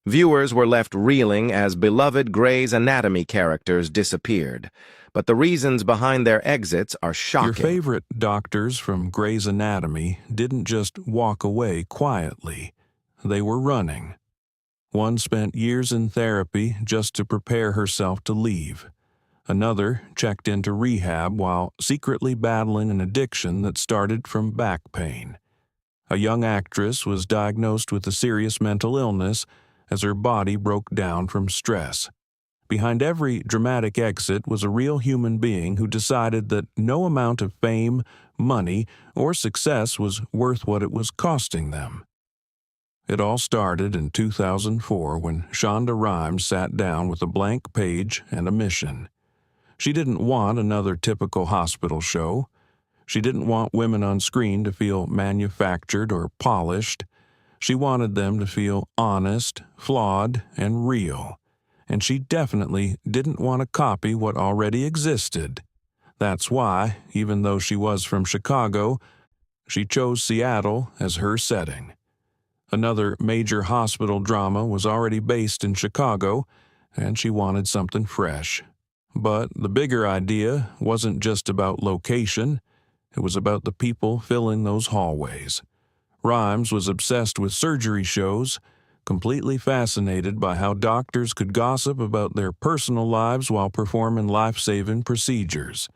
Viewers were left reeling as beloved Grey's Anatomy characters disappeared, but the reasons behind their exits are shocking. Your favorite doctors from Grey's Anatomy didn't just walk away quietly. They were running. One spent years in therapy just to prepare herself to leave. Another checked into rehab while secretly battling an addiction that started from back pain. A young actress was diagnosed with a serious mental illness as her body broke down from stress. Behind every dramatic exit was a real human being who decided that no amount of fame, money, or success was worth what it was costing them. It all started in 2004 when Shonda Rhimes sat down with a blank page and a mission. She didn't want another typical hospital show. She didn't want women on screen to feel manufactured or polished. She wanted them to feel honest, flawed, and real. And she definitely didn't want to copy what already existed. That's why, even though she was from Chicago, she chose Seattle as her setting. Another major hospital drama was already based in Chicago, and she wanted something fresh. But the bigger idea wasn't just about location, it was about the people filling those hallways. Rhimes was obsessed with surgery shows, completely fascinated by how doctors could gossip about their personal lives while performing life-saving procedures.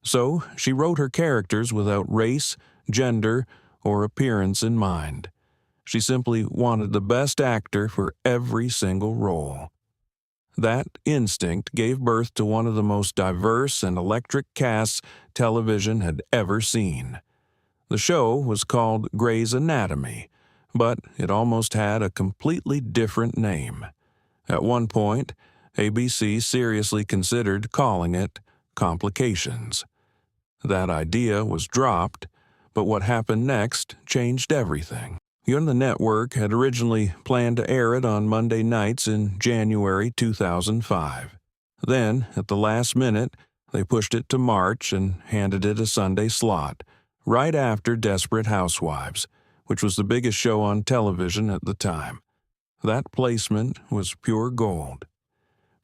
So she wrote her characters without race, gender, or appearance in mind. She simply wanted the best actor for every single role. That instinct gave birth to one of the most diverse and electric casts television had ever seen. The show was called Grey's Anatomy, but it almost had a completely different name. At one point, ABC seriously considered calling it Complications. That idea was dropped, but what happened next changed everything. The network had originally planned to air it on Monday nights in January 2005. Then, at the last minute, they pushed it to March and handed it a Sunday slot, right after Desperate Housewives, which was the biggest show on television at the time. That placement was pure gold.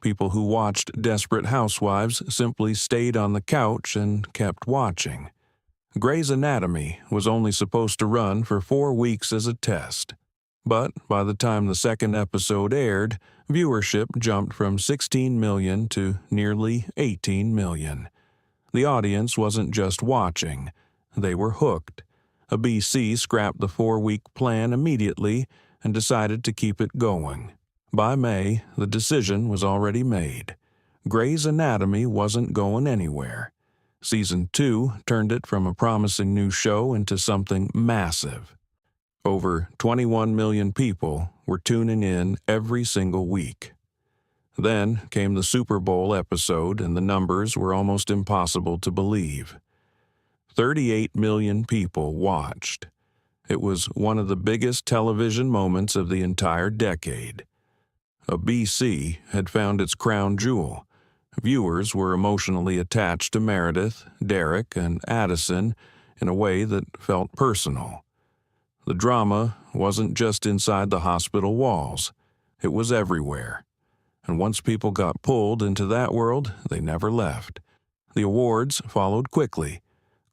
People who watched Desperate Housewives simply stayed on the couch and kept watching. Grey's Anatomy was only supposed to run for 4 weeks as a test. But by the time the second episode aired, viewership jumped from 16 million to nearly 18 million. The audience wasn't just watching, they were hooked. ABC scrapped the 4-week plan immediately and decided to keep it going. By May, the decision was already made. Grey's Anatomy wasn't going anywhere. Season 2 turned it from a promising new show into something massive. Over 21 million people were tuning in every single week. Then came the Super Bowl episode, and the numbers were almost impossible to believe. 38 million people watched. It was one of the biggest television moments of the entire decade. ABC had found its crown jewel. Viewers were emotionally attached to Meredith, Derek, and Addison in a way that felt personal. The drama wasn't just inside the hospital walls. It was everywhere. And once people got pulled into that world, they never left. The awards followed quickly.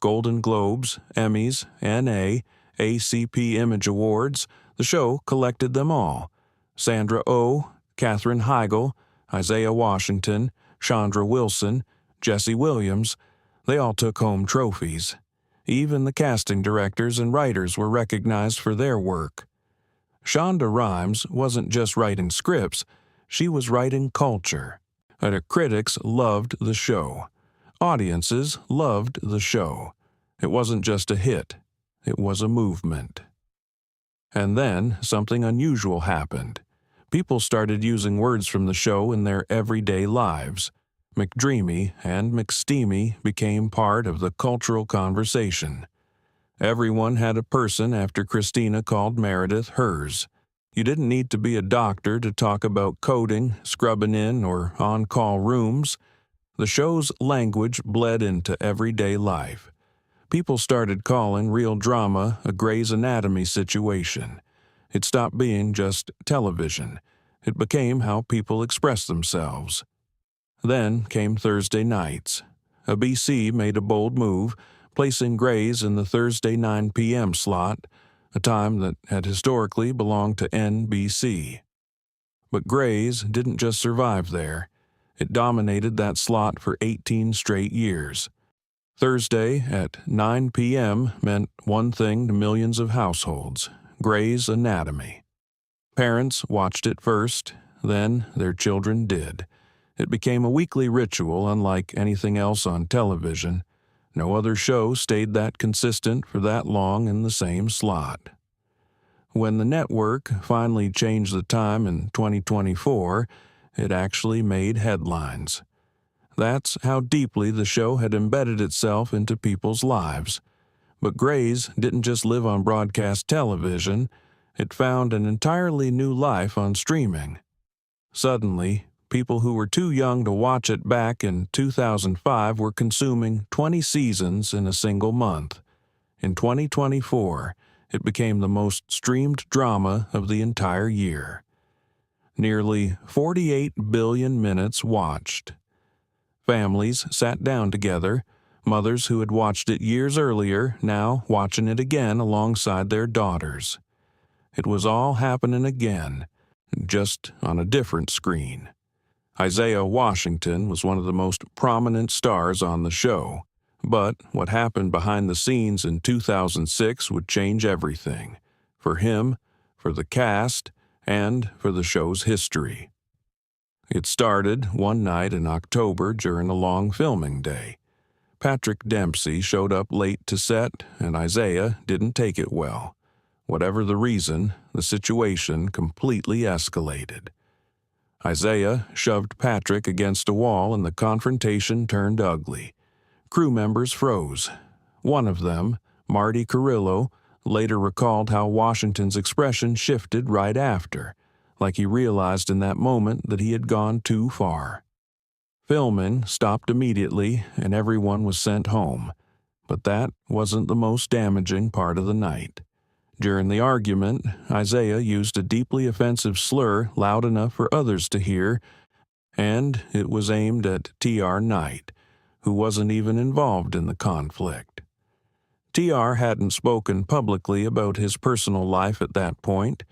Golden Globes, Emmys, NA, ACP Image Awards, the show collected them all. Sandra Oh, Katherine Heigl, Isaiah Washington, Chandra Wilson, Jesse Williams, they all took home trophies. Even the casting directors and writers were recognized for their work. Shonda Rhimes wasn't just writing scripts, she was writing culture. And critics loved the show. Audiences loved the show. It wasn't just a hit, it was a movement. And then something unusual happened. People started using words from the show in their everyday lives. McDreamy and McSteamy became part of the cultural conversation. Everyone had a person after Christina called Meredith hers. You didn't need to be a doctor to talk about coding, scrubbing in, or on-call rooms. The show's language bled into everyday life. People started calling real drama a Grey's Anatomy situation. It stopped being just television. It became how people expressed themselves. Then came Thursday nights. ABC made a bold move, placing Grey's in the Thursday 9 p.m. slot, a time that had historically belonged to NBC. But Grey's didn't just survive there. It dominated that slot for 18 straight years. Thursday at 9 p.m. meant one thing to millions of households: Grey's Anatomy. Parents watched it first, then their children did. It became a weekly ritual unlike anything else on television. No other show stayed that consistent for that long in the same slot. When the network finally changed the time in 2024, it actually made headlines. That's how deeply the show had embedded itself into people's lives. But Grey's didn't just live on broadcast television. It found an entirely new life on streaming. Suddenly, people who were too young to watch it back in 2005 were consuming 20 seasons in a single month. In 2024, it became the most streamed drama of the entire year. Nearly 48 billion minutes watched. Families sat down together, mothers who had watched it years earlier now watching it again alongside their daughters. It was all happening again, just on a different screen. Isaiah Washington was one of the most prominent stars on the show, but what happened behind the scenes in 2006 would change everything, for him, for the cast, and for the show's history. It started one night in October during a long filming day. Patrick Dempsey showed up late to set, and Isaiah didn't take it well. Whatever the reason, the situation completely escalated. Isaiah shoved Patrick against a wall and the confrontation turned ugly. Crew members froze. One of them, Marty Carrillo, later recalled how Washington's expression shifted right after, like he realized in that moment that he had gone too far. Filming stopped immediately and everyone was sent home, but that wasn't the most damaging part of the night. During the argument, Isaiah used a deeply offensive slur loud enough for others to hear, and it was aimed at T.R. Knight, who wasn't even involved in the conflict. T.R. hadn't spoken publicly about his personal life at that point.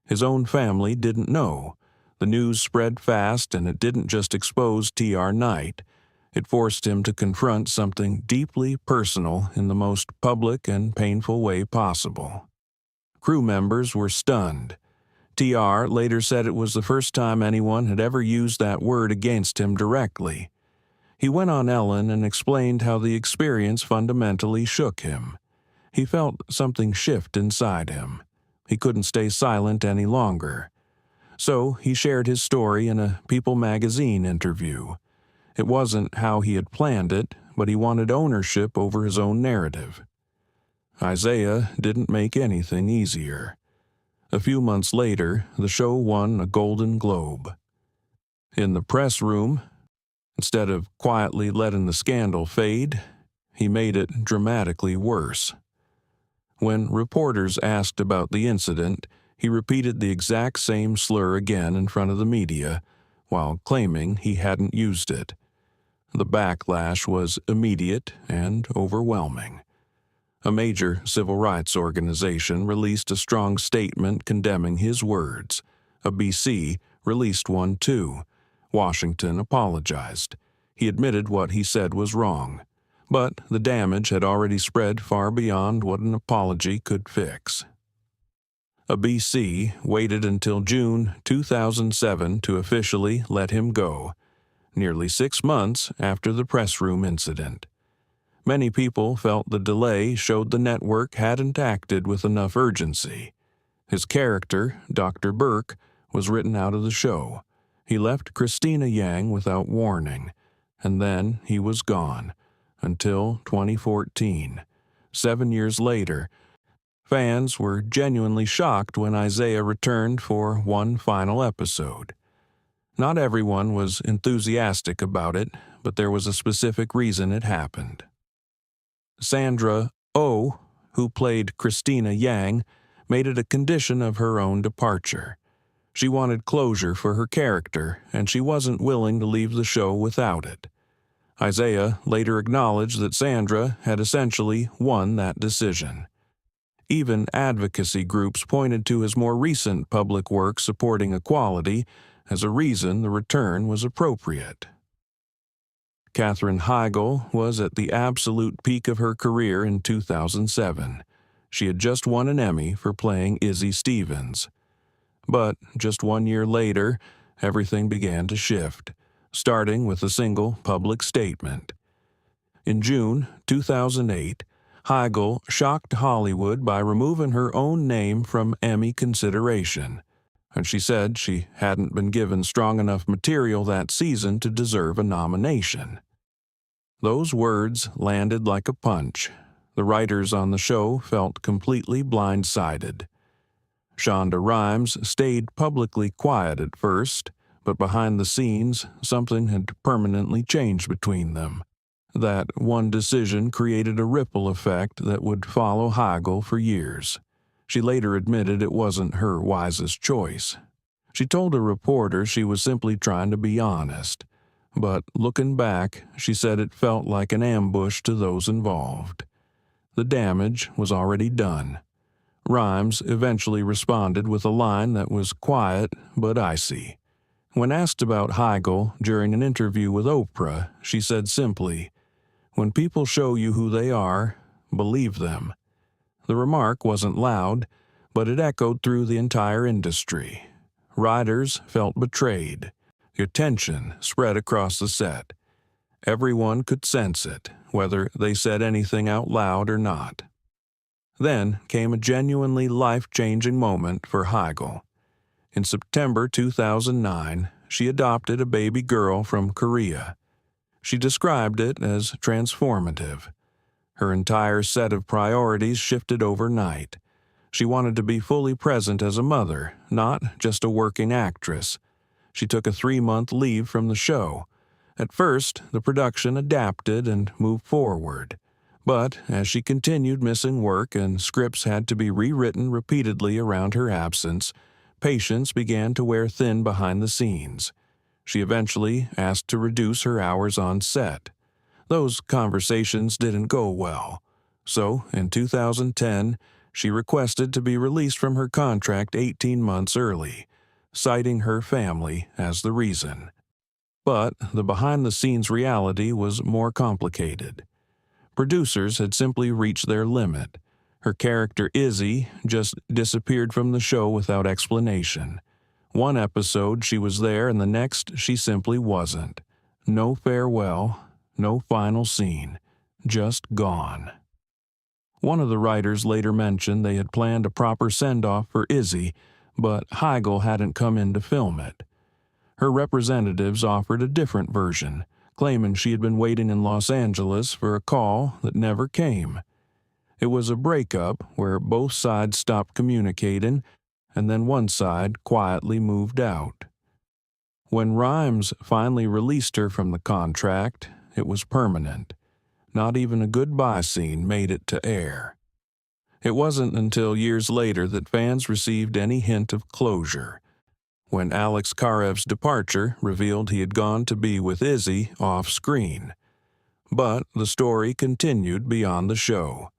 His own family didn't know. The news spread fast, and it didn't just expose T.R. Knight. It forced him to confront something deeply personal in the most public and painful way possible. Crew members were stunned. T.R. later said it was the first time anyone had ever used that word against him directly. He went on Ellen and explained how the experience fundamentally shook him. He felt something shift inside him. He couldn't stay silent any longer. So he shared his story in a People magazine interview. It wasn't how he had planned it, but he wanted ownership over his own narrative. Isaiah didn't make anything easier. A few months later, the show won a Golden Globe. In the press room, instead of quietly letting the scandal fade, he made it dramatically worse. When reporters asked about the incident, he repeated the exact same slur again in front of the media, while claiming he hadn't used it. The backlash was immediate and overwhelming. A major civil rights organization released a strong statement condemning his words. A BC released one too. Washington apologized. He admitted what he said was wrong. But the damage had already spread far beyond what an apology could fix. A BC waited until June 2007 to officially let him go, nearly 6 months after the press room incident. Many people felt the delay showed the network hadn't acted with enough urgency. His character, Dr. Burke, was written out of the show. He left Christina Yang without warning, and then he was gone, until 2014. 7 years later, fans were genuinely shocked when Isaiah returned for one final episode. Not everyone was enthusiastic about it, but there was a specific reason it happened. Sandra Oh, who played Christina Yang, made it a condition of her own departure. She wanted closure for her character, and she wasn't willing to leave the show without it. Isaiah later acknowledged that Sandra had essentially won that decision. Even advocacy groups pointed to his more recent public work supporting equality as a reason the return was appropriate. Katherine Heigl was at the absolute peak of her career in 2007. She had just won an Emmy for playing Izzy Stevens. But just 1 year later, everything began to shift, starting with a single public statement. In June 2008, Heigl shocked Hollywood by removing her own name from Emmy consideration, and she said she hadn't been given strong enough material that season to deserve a nomination. Those words landed like a punch. The writers on the show felt completely blindsided. Shonda Rhimes stayed publicly quiet at first, but behind the scenes, something had permanently changed between them. That one decision created a ripple effect that would follow Heigl for years. She later admitted it wasn't her wisest choice. She told a reporter she was simply trying to be honest, but looking back, she said it felt like an ambush to those involved. The damage was already done. Rhimes eventually responded with a line that was quiet but icy. When asked about Heigl during an interview with Oprah, she said simply, "When people show you who they are, believe them." The remark wasn't loud, but it echoed through the entire industry. Writers felt betrayed. The tension spread across the set. Everyone could sense it, whether they said anything out loud or not. Then came a genuinely life-changing moment for Heigl. In September 2009, she adopted a baby girl from Korea. She described it as transformative. Her entire set of priorities shifted overnight. She wanted to be fully present as a mother, not just a working actress. She took a 3-month leave from the show. At first, the production adapted and moved forward. But as she continued missing work and scripts had to be rewritten repeatedly around her absence, patience began to wear thin behind the scenes. She eventually asked to reduce her hours on set. Those conversations didn't go well. So, in 2010, she requested to be released from her contract 18 months early, citing her family as the reason. But the behind-the-scenes reality was more complicated. Producers had simply reached their limit. Her character Izzy just disappeared from the show without explanation. One episode she was there and the next she simply wasn't. No farewell, no final scene, just gone. One of the writers later mentioned they had planned a proper send-off for Izzy, but Heigl hadn't come in to film it. Her representatives offered a different version, claiming she had been waiting in Los Angeles for a call that never came. It was a breakup where both sides stopped communicating, and then one side quietly moved out. When Rhimes finally released her from the contract, it was permanent. Not even a goodbye scene made it to air. It wasn't until years later that fans received any hint of closure, when Alex Karev's departure revealed he had gone to be with Izzy off-screen. But the story continued beyond the show.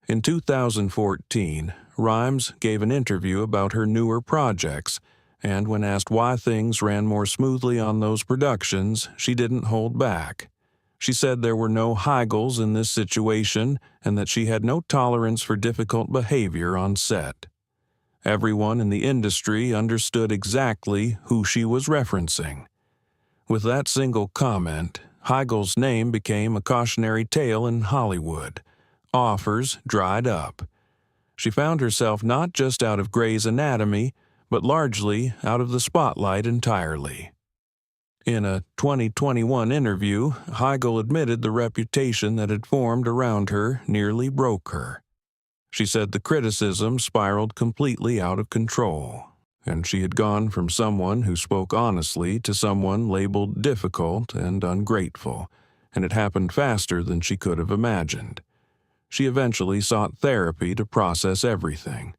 In 2014, Rhimes gave an interview about her newer projects, and when asked why things ran more smoothly on those productions, she didn't hold back. She said there were no Heigls in this situation and that she had no tolerance for difficult behavior on set. Everyone in the industry understood exactly who she was referencing. With that single comment, Heigl's name became a cautionary tale in Hollywood. Offers dried up. She found herself not just out of Grey's Anatomy, but largely out of the spotlight entirely. In a 2021 interview, Heigl admitted the reputation that had formed around her nearly broke her. She said the criticism spiraled completely out of control, and she had gone from someone who spoke honestly to someone labeled difficult and ungrateful, and it happened faster than she could have imagined. She eventually sought therapy to process everything.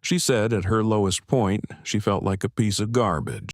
She said at her lowest point, she felt like a piece of garbage.